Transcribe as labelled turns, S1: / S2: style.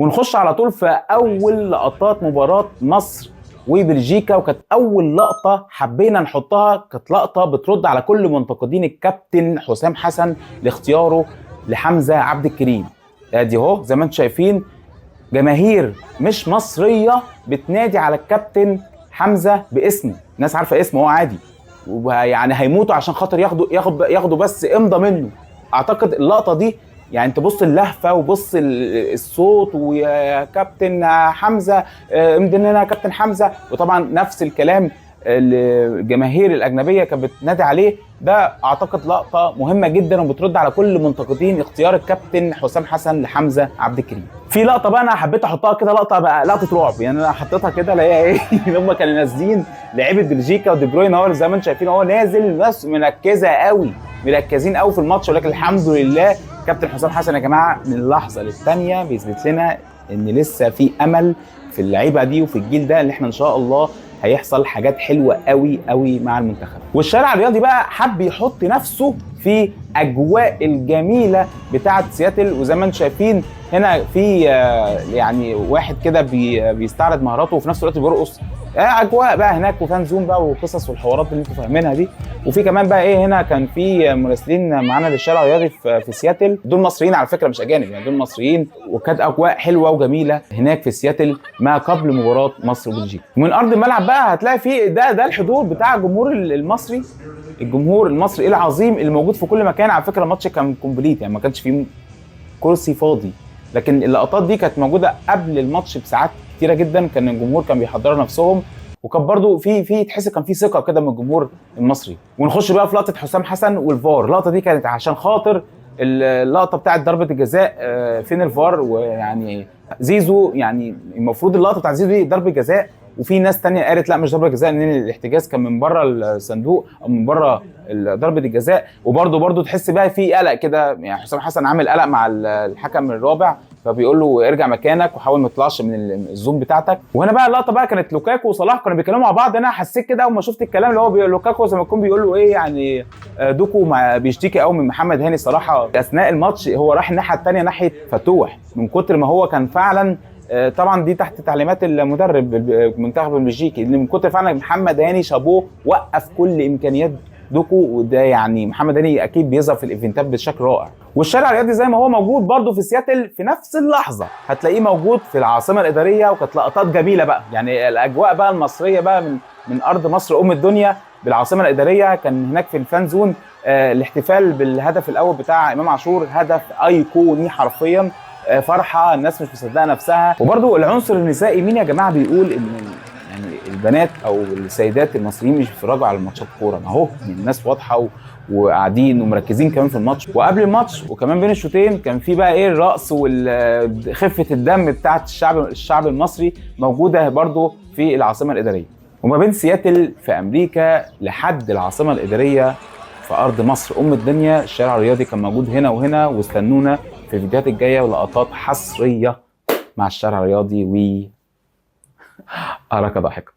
S1: ونخش على طول في اول لقطات مباراه مصر وبلجيكا، وكانت اول لقطه حبينا نحطها، كانت لقطه بترد على كل منتقدين الكابتن حسام حسن لاختياره لحمزه عبد الكريم. ادي اهو زي ما انتم شايفين جماهير مش مصريه بتنادي على الكابتن حمزه باسمه، الناس عارفه اسمه هو عادي، ويعني هيموتوا عشان خاطر ياخدوا بس امضى منه. اعتقد اللقطه دي يعني تبص اللهفه وبص الصوت، ويا كابتن حمزه امضي لنا يا كابتن حمزه، وطبعا نفس الكلام الجماهير الاجنبيه كانت بتنادي عليه. ده اعتقد لقطه مهمه جدا وبترد على كل منتقدين اختيار الكابتن حسام حسن لحمزه عبد الكريم. في لقطه بقى انا حبيت احطها كده، لقطه بقى لقطه رعب، يعني انا حطيتها كده اللي هي ايه هم كانوا نازلين لعيبه بلجيكا ودي بروين، هو زي ما انتم شايفين هو نازل، ناس مركزه قوي، مركزين قوي في الماتش، ولكن الحمد لله كابتن حسام حسن يا جماعه من اللحظه للثانيه بيثبت لنا ان لسه في امل في اللعيبه دي وفي الجيل ده، اللي احنا ان شاء الله هيحصل حاجات حلوه قوي قوي مع المنتخب. والشارع الرياضي بقى حب يحط نفسه في اجواء الجميله بتاعه سياتل، وزي ما انتم شايفين هنا في يعني واحد كده بيستعرض مهاراته وفي نفس الوقت بيرقص، اجواء بقى هناك وفان زون بقى وقصص والحوارات اللي انتم فاهمينها دي. وفي كمان بقى ايه هنا كان في مراسلين معانا للشارع الرياضي في سياتل، دول مصريين على فكره مش اجانب، يعني دول مصريين، وكانت اجواء حلوه وجميله هناك في سياتل ما قبل مباراه مصر وبلجيكا. ومن ارض الملعب بقى هتلاقي في ده الحضور بتاع الجمهور المصري، الجمهور المصري العظيم اللي موجود في كل مكان. على فكره الماتش كان كومبليت، يعني ما كانش فيه كرسي فاضي، لكن اللقطات دي كانت موجوده قبل الماتش بساعات كتيره جدا، كان الجمهور كان بيحضروا نفسهم، وكان برضو في تحس كان في ثقه كده من الجمهور المصري. ونخش بقى في لقطه حسام حسن والفار. اللقطه دي كانت عشان خاطر اللقطه بتاعه ضربه الجزاء، فين الفار؟ ويعني زيزو، يعني المفروض اللقطه بتاعه زيزو دي ضربه جزاء، وفي ناس تانية قالت لا مش ضربه جزاء لان الاحتجاز كان من بره الصندوق او من بره ضربه الجزاء. وبرضه تحس بقى في قلق كده، يعني حسام حسن عامل قلق مع الحكم الرابع، فبيقول له ارجع مكانك وحاول ما تطلعش من الزوم بتاعتك. وهنا بقى اللقطه بقى كانت لوكاكو وصلاح كانوا بيتكلموا مع بعض. انا حسيت كده اول ما شفت الكلام اللي هو لوكاكو زي ما يكون بيقول له ايه، يعني دوكو بيشتكي قوي من محمد هاني صراحه اثناء الماتش، هو راح الناحيه الثانيه ناحيه فتوح من كتر ما هو كان فعلا، طبعا دي تحت تعليمات المدرب المنتخب البلجيكي، اللي من كتر فعلا محمد هاني شابوه وقف كل امكانيات دوكو، وده يعني محمد هاني اكيد بيظهر في الايفنتات بشكل رائع. والشارع الرياضي زي ما هو موجود برضه في سياتل في نفس اللحظه هتلاقيه موجود في العاصمه الاداريه، وكانت لقطات جميله بقى، يعني الاجواء بقى المصريه بقى من ارض مصر ام الدنيا بالعاصمه الاداريه. كان هناك في الفان زون الاحتفال بالهدف الاول بتاع امام عاشور، هدف ايقوني حرفيا، فرحه الناس مش مصدقه نفسها. وبرضه العنصر النسائي، مين يا جماعه بيقول ان يعني البنات او السيدات المصريين مش بيتفرجوا على ماتشات كوره؟ ما هو الناس واضحه وقاعدين ومركزين كمان في الماتش، وقبل الماتش وكمان بين الشوطين كان في بقى ايه الرقص وخفه الدم بتاعت الشعب المصري موجوده برضه في العاصمه الاداريه. وما بين سياتل في امريكا لحد العاصمه الاداريه في ارض مصر ام الدنيا، الشارع الرياضي كان موجود هنا وهنا. واستنونا في الفيديوهات الجايه ولقطات حصريه مع الشارع الرياضي و أراك ضاحكا.